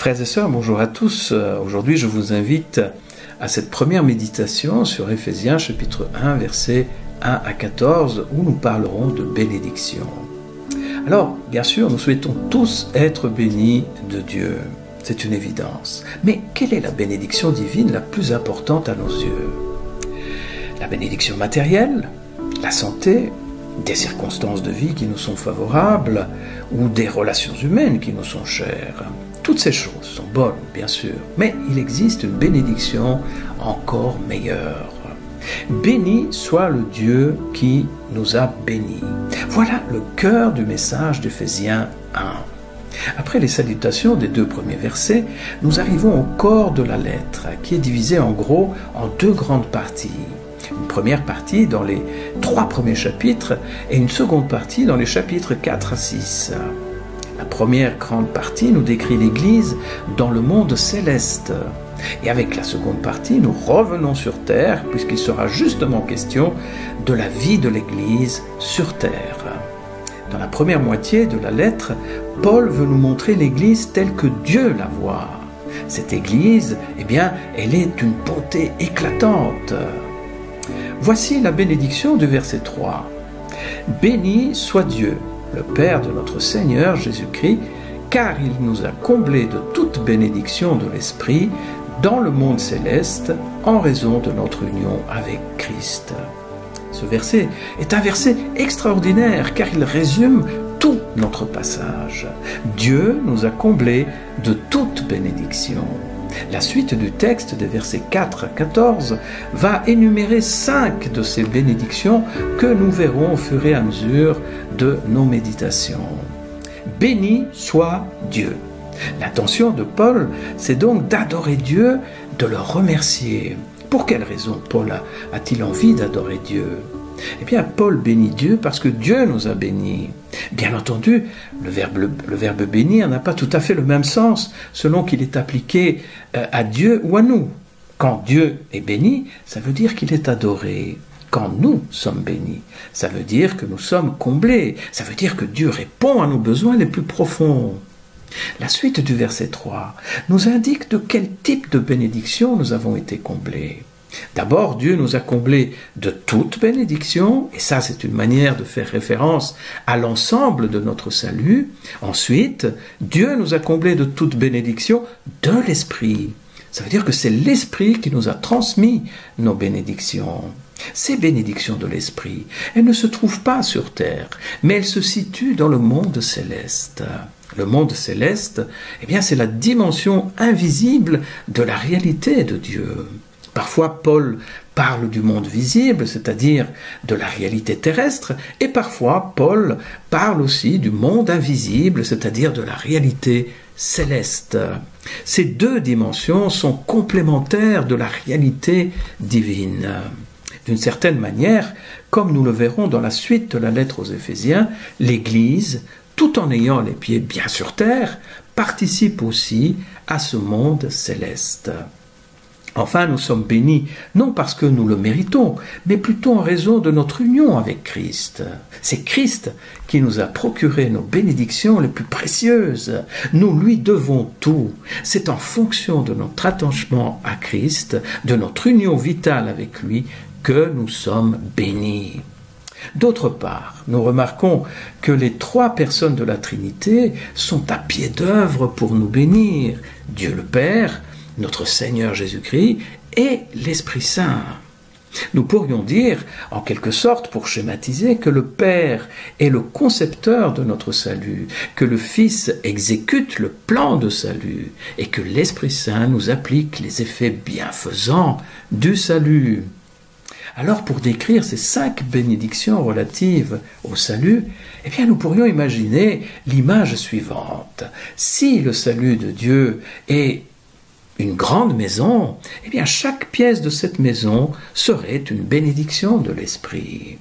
Frères et sœurs, bonjour à tous. Aujourd'hui, je vous invite à cette première méditation sur Éphésiens chapitre 1, versets 1 à 14, où nous parlerons de bénédiction. Alors, bien sûr, nous souhaitons tous être bénis de Dieu. C'est une évidence. Mais quelle est la bénédiction divine la plus importante à nos yeux? La bénédiction matérielle, la santé, des circonstances de vie qui nous sont favorables ou des relations humaines qui nous sont chères. Toutes ces choses sont bonnes, bien sûr, mais il existe une bénédiction encore meilleure. Béni soit le Dieu qui nous a bénis. Voilà le cœur du message d'Éphésiens 1. Après les salutations des deux premiers versets, nous arrivons au corps de la lettre, qui est divisé en gros en deux grandes parties. Une première partie dans les 3 premiers chapitres et une seconde partie dans les chapitres 4 à 6. La première grande partie nous décrit l'Église dans le monde céleste. Et avec la seconde partie, nous revenons sur terre, puisqu'il sera justement question de la vie de l'Église sur terre. Dans la première moitié de la lettre, Paul veut nous montrer l'Église telle que Dieu la voit. Cette Église, elle est d'une beauté éclatante. Voici la bénédiction du verset 3. « Béni soit Dieu, le Père de notre Seigneur Jésus-Christ, car il nous a comblés de toute bénédiction de l'Esprit dans le monde céleste en raison de notre union avec Christ. » Ce verset est un verset extraordinaire car il résume tout notre passage. Dieu nous a comblés de toute bénédiction. La suite du texte des versets 4 à 14 va énumérer 5 de ces bénédictions que nous verrons au fur et à mesure de nos méditations. Béni soit Dieu. L'intention de Paul, c'est donc d'adorer Dieu, de le remercier. Pour quelle raison Paul a-t-il envie d'adorer Dieu? Paul bénit Dieu parce que Dieu nous a bénis. Bien entendu, le verbe bénir n'a pas tout à fait le même sens selon qu'il est appliqué à Dieu ou à nous. Quand Dieu est béni, ça veut dire qu'il est adoré. Quand nous sommes bénis, ça veut dire que nous sommes comblés. Ça veut dire que Dieu répond à nos besoins les plus profonds. La suite du verset 3 nous indique de quel type de bénédiction nous avons été comblés. D'abord, Dieu nous a comblés de toute bénédiction, et ça c'est une manière de faire référence à l'ensemble de notre salut. Ensuite, Dieu nous a comblés de toute bénédiction de l'Esprit. Ça veut dire que c'est l'Esprit qui nous a transmis nos bénédictions. Ces bénédictions de l'Esprit, elles ne se trouvent pas sur terre, mais elles se situent dans le monde céleste. Le monde céleste, c'est la dimension invisible de la réalité de Dieu. Parfois, Paul parle du monde visible, c'est-à-dire de la réalité terrestre, et parfois, Paul parle aussi du monde invisible, c'est-à-dire de la réalité céleste. Ces deux dimensions sont complémentaires de la réalité divine. D'une certaine manière, comme nous le verrons dans la suite de la lettre aux Éphésiens, l'Église, tout en ayant les pieds bien sur terre, participe aussi à ce monde céleste. Enfin, nous sommes bénis, non parce que nous le méritons, mais plutôt en raison de notre union avec Christ. C'est Christ qui nous a procuré nos bénédictions les plus précieuses. Nous lui devons tout. C'est en fonction de notre attachement à Christ, de notre union vitale avec lui, que nous sommes bénis. D'autre part, nous remarquons que les 3 personnes de la Trinité sont à pied d'œuvre pour nous bénir. Dieu le Père, notre Seigneur Jésus-Christ et l'Esprit Saint. Nous pourrions dire, en quelque sorte, pour schématiser, que le Père est le concepteur de notre salut, que le Fils exécute le plan de salut et que l'Esprit Saint nous applique les effets bienfaisants du salut. Alors, pour décrire ces 5 bénédictions relatives au salut, nous pourrions imaginer l'image suivante. Si le salut de Dieu est une grande maison, chaque pièce de cette maison serait une bénédiction de l'Esprit.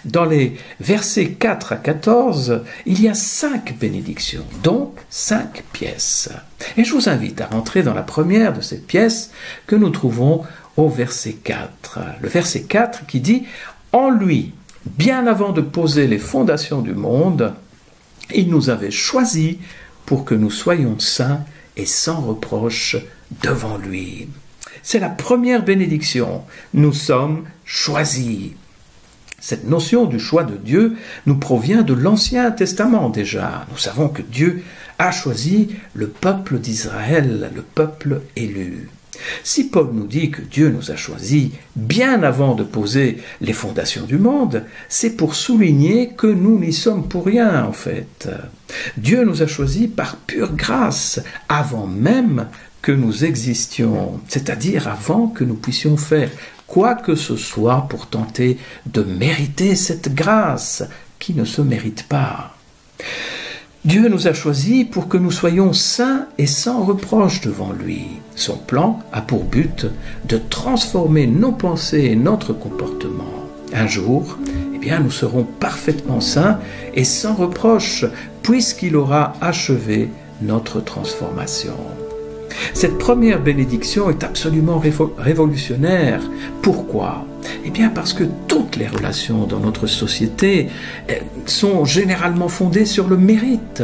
Dans les versets 4 à 14, il y a 5 bénédictions, donc 5 pièces. Et je vous invite à rentrer dans la première de ces pièces que nous trouvons au verset 4. Le verset 4 qui dit « En lui, bien avant de poser les fondations du monde, il nous avait choisis pour que nous soyons saints et sans reproche devant lui. C'est la première bénédiction. Nous sommes choisis. Cette notion du choix de Dieu nous provient de l'Ancien Testament déjà. Nous savons que Dieu a choisi le peuple d'Israël, le peuple élu. Si Paul nous dit que Dieu nous a choisis bien avant de poser les fondations du monde, c'est pour souligner que nous n'y sommes pour rien en fait. Dieu nous a choisis par pure grâce, avant même que nous existions, c'est-à-dire avant que nous puissions faire quoi que ce soit pour tenter de mériter cette grâce qui ne se mérite pas. Dieu nous a choisis pour que nous soyons saints et sans reproche devant lui. Son plan a pour but de transformer nos pensées et notre comportement. Un jour, nous serons parfaitement saints et sans reproche, puisqu'il aura achevé notre transformation. Cette première bénédiction est absolument révolutionnaire. Pourquoi ? Parce que toutes les relations dans notre société sont généralement fondées sur le mérite.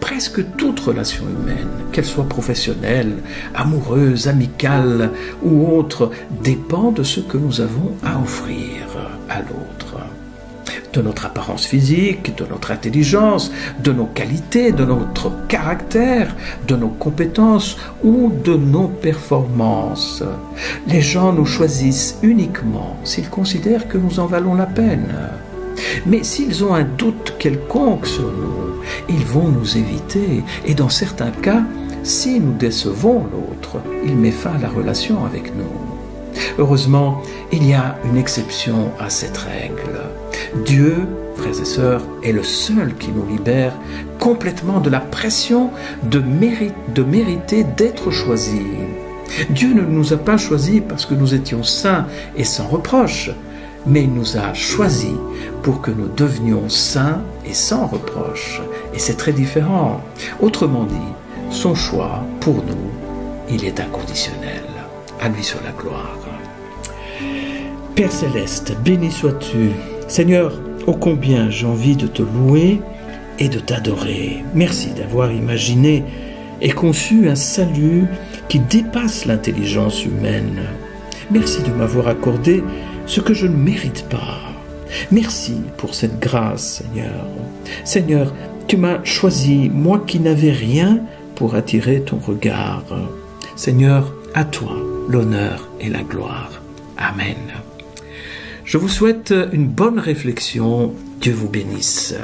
Presque toute relation humaine, qu'elle soit professionnelle, amoureuse, amicale ou autre, dépend de ce que nous avons à offrir à l'autre. De notre apparence physique, de notre intelligence, de nos qualités, de notre caractère, de nos compétences ou de nos performances. Les gens nous choisissent uniquement s'ils considèrent que nous en valons la peine. Mais s'ils ont un doute quelconque sur nous, ils vont nous éviter et dans certains cas, si nous décevons l'autre, il met fin à la relation avec nous. Heureusement, il y a une exception à cette règle. Dieu, frères et sœurs, est le seul qui nous libère complètement de la pression de mériter d'être choisis. Dieu ne nous a pas choisis parce que nous étions saints et sans reproche, mais il nous a choisis pour que nous devenions saints et sans reproche. Et c'est très différent. Autrement dit, son choix, pour nous, il est inconditionnel. À lui soit la gloire. Père Céleste, béni sois-tu. Seigneur, ô combien j'ai envie de te louer et de t'adorer. Merci d'avoir imaginé et conçu un salut qui dépasse l'intelligence humaine. Merci de m'avoir accordé ce que je ne mérite pas. Merci pour cette grâce, Seigneur. Seigneur, tu m'as choisi, moi qui n'avais rien, pour attirer ton regard. Seigneur, à toi l'honneur et la gloire. Amen. Je vous souhaite une bonne réflexion. Dieu vous bénisse.